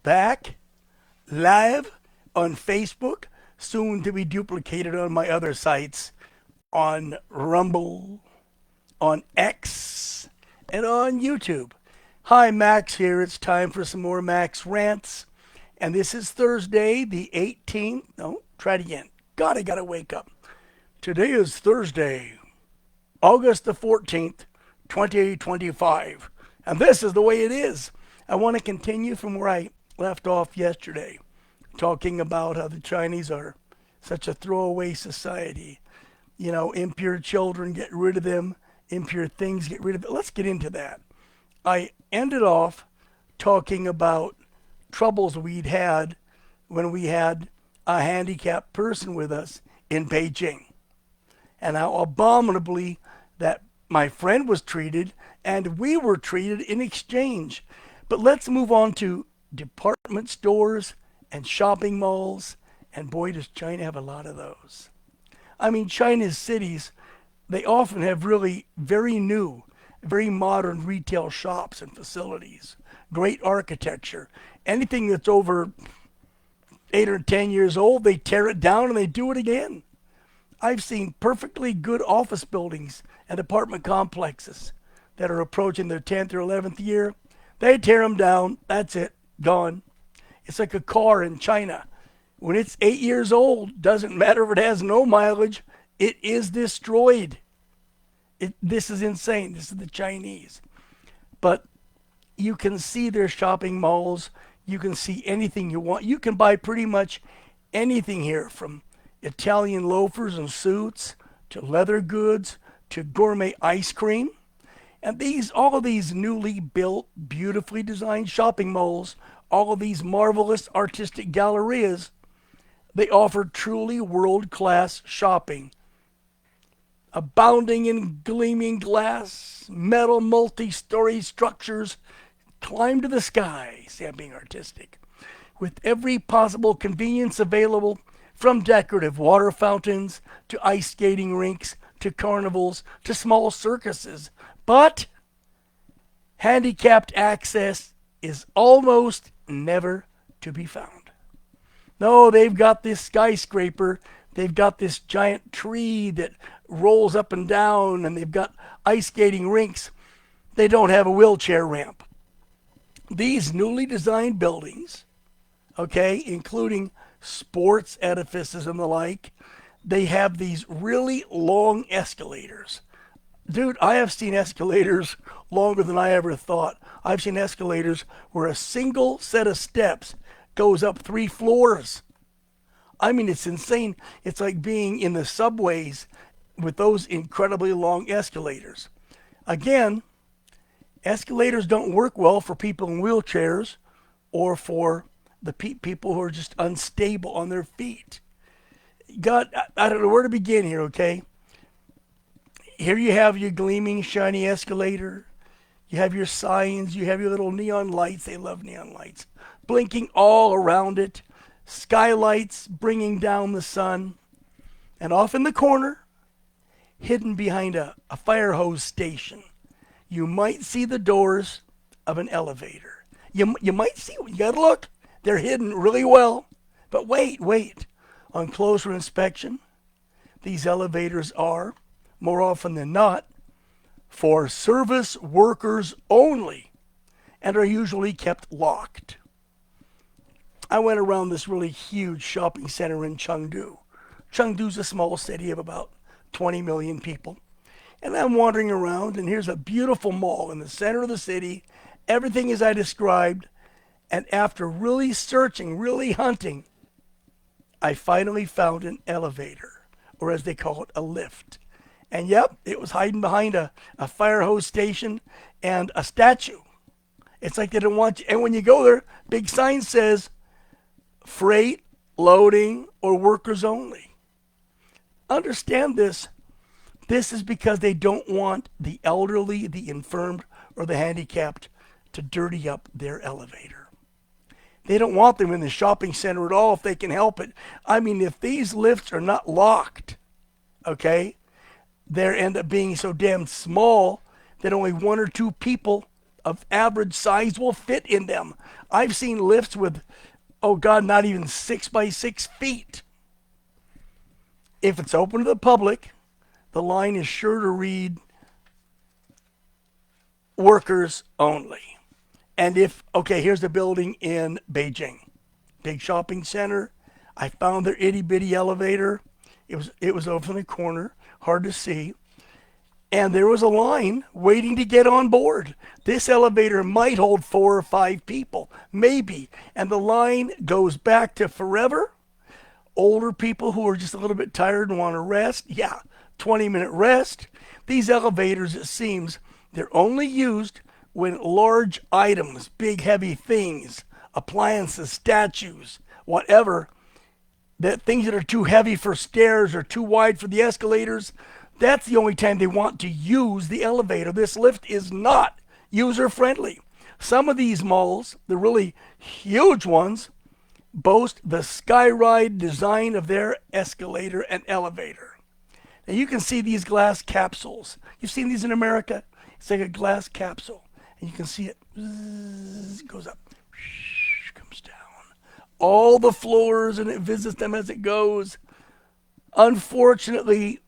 back live on Facebook, soon to be duplicated on my other sites, on Rumble, on X, and on YouTube. Hi, Max here. It's time for some more Max Rants. And this is Thursday, the 18th. No, try it again. God, I gotta wake up. Today is Thursday, August the 14th, 2025. And this is the way it is. I want to continue from where I left off yesterday, talking about how the Chinese are such a throwaway society. You know, impure children, get rid of them. Impure things, get rid of it. Let's get into that. I ended off talking about troubles we'd had when we had a handicapped person with us in Beijing, and how abominably that my friend was treated and we were treated in exchange. But let's move on to department stores and shopping malls. And boy, does China have a lot of those. I mean, China's cities, they often have really very new, very modern retail shops and facilities, great architecture. Anything that's over 8 or 10 years old, they tear it down and they do it again. I've seen perfectly good office buildings and apartment complexes that are approaching their 10th or 11th year. They tear them down. That's it. Gone. It's like a car in China. When it's 8 years old, doesn't matter if it has no mileage, it is destroyed. This is insane. This is the Chinese. But you can see their shopping malls. You can see anything you want. You can buy pretty much anything here, from Italian loafers and suits to leather goods to gourmet ice cream. And all of these newly built, beautifully designed shopping malls, all of these marvelous artistic gallerias, they offer truly world-class shopping, abounding in gleaming glass, metal multi-story structures, climb to the sky, see, I'm being artistic, with every possible convenience available, from decorative water fountains to ice skating rinks to carnivals to small circuses. But handicapped access is almost never to be found. No, they've got this skyscraper, they've got this giant tree that rolls up and down, and they've got ice skating rinks. They don't have a wheelchair ramp. These newly designed buildings, okay, including sports edifices and the like, they have these really long escalators. Dude, I have seen escalators longer than I ever thought. I've seen escalators where a single set of steps goes up 3 floors. I mean, it's insane. It's like being in the subways with those incredibly long escalators. Again, escalators don't work well for people in wheelchairs or for the people who are just unstable on their feet. God, I don't know where to begin here, okay? Here you have your gleaming, shiny escalator. You have your signs. You have your little neon lights. They love neon lights. Blinking all around it. Skylights bringing down the sun. And off in the corner, hidden behind a fire hose station, you might see the doors of an elevator. You might see, you gotta look. They're hidden really well. But wait. On closer inspection, these elevators are, more often than not, for service workers only, and are usually kept locked. I went around this really huge shopping center in Chengdu. Chengdu's a small city of about 20 million people. And I'm wandering around, and here's a beautiful mall in the center of the city. Everything as I described. And after really searching, really hunting, I finally found an elevator, or as they call it, a lift. And yep, it was hiding behind a fire hose station and a statue. It's like they don't want you. And when you go there, big sign says, freight, loading, or workers only. Understand this. This is because they don't want the elderly, the infirmed, or the handicapped to dirty up their elevator. They don't want them in the shopping center at all if they can help it. I mean, if these lifts are not locked, okay, they end up being so damn small that only 1 or 2 people of average size will fit in them. I've seen lifts with, oh God, not even 6 by 6 feet. If it's open to the public, the line is sure to read workers only. And okay, here's the building in Beijing. Big shopping center. I found their itty bitty elevator. It was over in the corner, hard to see. And there was a line waiting to get on board. This elevator might hold 4 or 5 people, maybe. And the line goes back to forever. Older people who are just a little bit tired and want to rest, 20-minute rest. These elevators, it seems, they're only used when large items, big heavy things, appliances, statues, whatever, that things that are too heavy for stairs or too wide for the escalators, that's the only time they want to use the elevator. This lift is not user friendly. Some of these malls, the really huge ones, boast the skyride design of their escalator and elevator. Now you can see these glass capsules. You've seen these in America? It's like a glass capsule. And you can see it, goes up, comes down. All the floors, and it visits them as it goes. Unfortunately,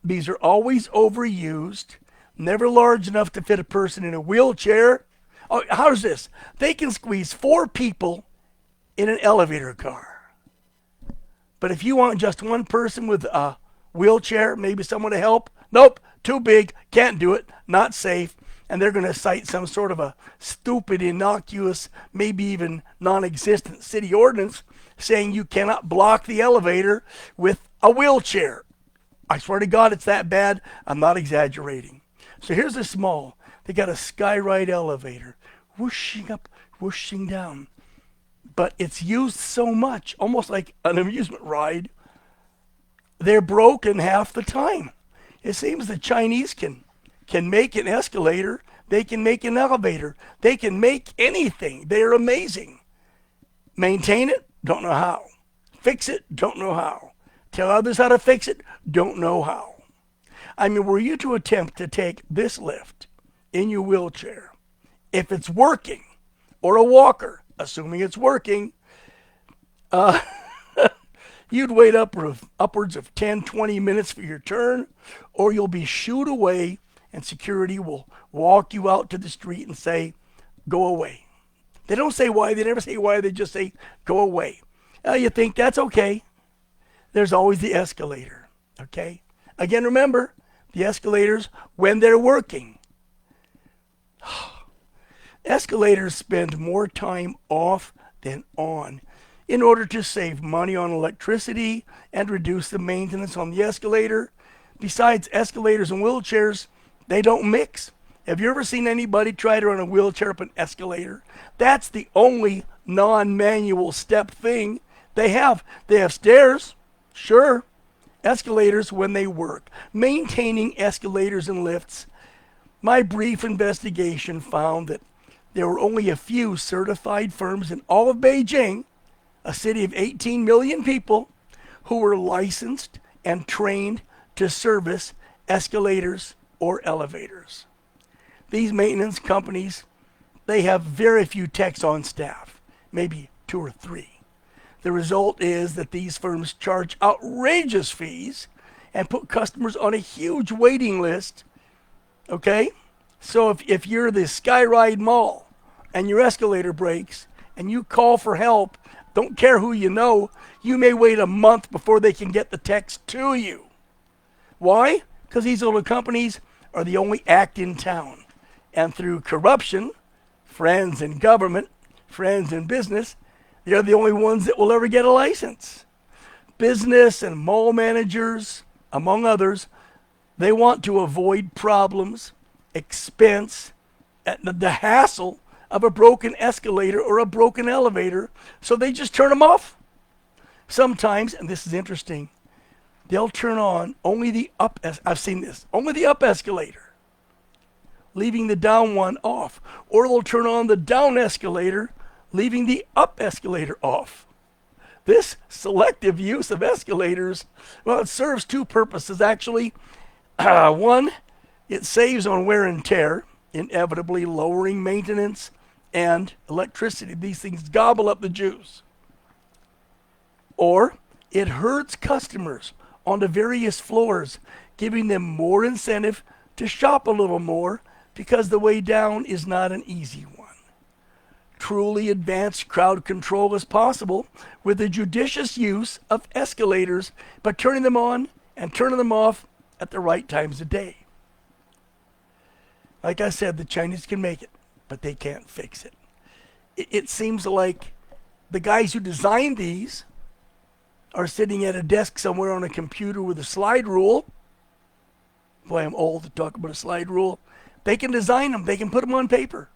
these are always overused, never large enough to fit a person in a wheelchair. Oh, how's this? They can squeeze 4 people in an elevator car. But if you want just one person with a wheelchair, maybe someone to help, nope, too big, can't do it, not safe. And they're going to cite some sort of a stupid, innocuous, maybe even non-existent city ordinance saying you cannot block the elevator with a wheelchair. I swear to God, it's that bad. I'm not exaggerating. So here's this mall. They got a skyride elevator, whooshing up, whooshing down. But it's used so much, almost like an amusement ride, they're broken half the time. It seems the Chinese can make an escalator. They can make an elevator. They can make anything. They're amazing. Maintain it? Don't know how. Fix it? Don't know how. Tell others how to fix it? Don't know how. I mean, were you to attempt to take this lift in your wheelchair, if it's working, or a walker, assuming it's working, you'd wait upwards of 10, 20 minutes for your turn, or you'll be shooed away and security will walk you out to the street and say, go away. They don't say why. They never say why. They just say, go away. You think that's okay. There's always the escalator, okay? Again, remember, the escalators, when they're working. Escalators spend more time off than on in order to save money on electricity and reduce the maintenance on the escalator. Besides, escalators and wheelchairs, they don't mix. Have you ever seen anybody try to run a wheelchair up an escalator? That's the only non-manual step thing they have. They have stairs, sure. Escalators when they work. Maintaining escalators and lifts. My brief investigation found that there were only a few certified firms in all of Beijing, a city of 18 million people, who were licensed and trained to service escalators or elevators. These maintenance companies, they have very few techs on staff, maybe 2 or 3. The result is that these firms charge outrageous fees and put customers on a huge waiting list, okay? So if you're the Skyride Mall and your escalator breaks and you call for help, don't care who you know, you may wait a month before they can get the techs to you. Why? Because these little companies are the only act in town. And through corruption, friends in government, friends in business, they're the only ones that will ever get a license. Business and mall managers, among others, they want to avoid problems, expense, and the hassle of a broken escalator or a broken elevator, so they just turn them off. Sometimes, and this is interesting, they'll turn on only the up, I've seen this, only the up escalator, leaving the down one off. Or they'll turn on the down escalator, leaving the up escalator off. This selective use of escalators, well, it serves 2 purposes actually. One, it saves on wear and tear. inevitably lowering maintenance and electricity. These things gobble up the juice. Or it herds customers onto various floors, giving them more incentive to shop a little more because the way down is not an easy one. Truly advanced crowd control is possible with the judicious use of escalators, but turning them on and turning them off at the right times of day. Like I said, the Chinese can make it, but they can't fix it. It seems like the guys who designed these are sitting at a desk somewhere on a computer with a slide rule. Boy, I'm old to talk about a slide rule. They can design them. They can put them on paper.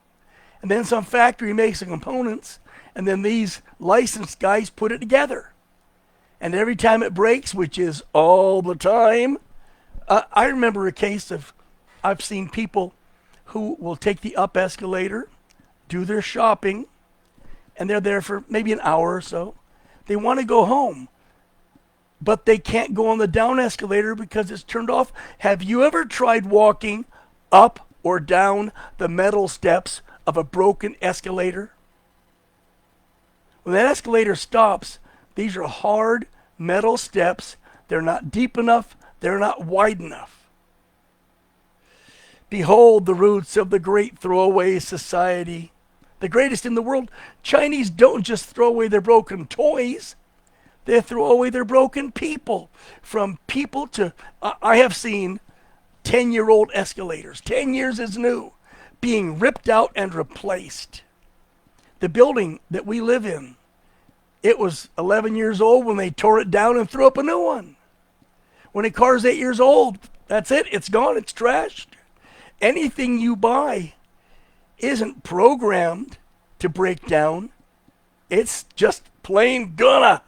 And then some factory makes the components, and then these licensed guys put it together. And every time it breaks, which is all the time, I remember a case of, I've seen people who will take the up escalator, do their shopping, and they're there for maybe an hour or so. They want to go home, but they can't go on the down escalator because it's turned off. Have you ever tried walking up or down the metal steps of a broken escalator? When that escalator stops, these are hard metal steps. They're not deep enough. They're not wide enough. Behold the roots of the great throwaway society, the greatest in the world. Chinese don't just throw away their broken toys. They throw away their broken people. From people to, I have seen 10-year-old escalators, 10 years is new, being ripped out and replaced. The building that we live in, it was 11 years old when they tore it down and threw up a new one. When a car's 8 years old, that's it. It's gone. It's trashed. Anything you buy isn't programmed to break down. It's just plain gonna.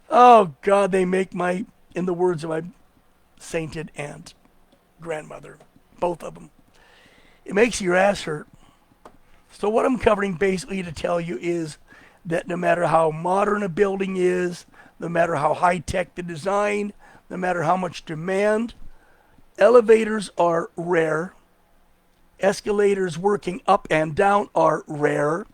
Oh, God, they make my, in the words of my sainted aunt, grandmother, both of them, it makes your ass hurt. So what I'm covering basically to tell you is that no matter how modern a building is, no matter how high-tech the design, no matter how much demand, elevators are rare. Escalators working up and down are rare.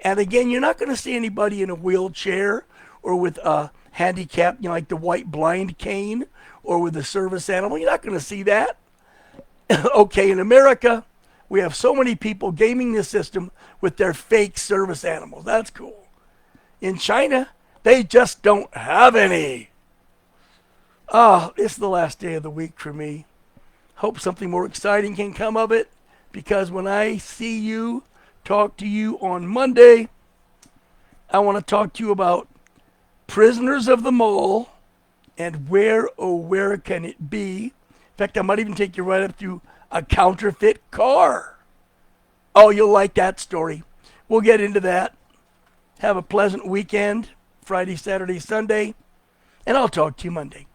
And again, you're not going to see anybody in a wheelchair or with a handicapped, like the white blind cane, or with a service animal. You're not going to see that. Okay, in America, we have so many people gaming the system with their fake service animals. That's cool. In China, they just don't have any. It's the last day of the week for me. Hope something more exciting can come of it, because when I see you, talk to you on Monday, I want to talk to you about prisoners of the mall and where, oh, where can it be? In fact, I might even take you right up to a counterfeit car. Oh, you'll like that story. We'll get into that. Have a pleasant weekend, Friday, Saturday, Sunday, and I'll talk to you Monday.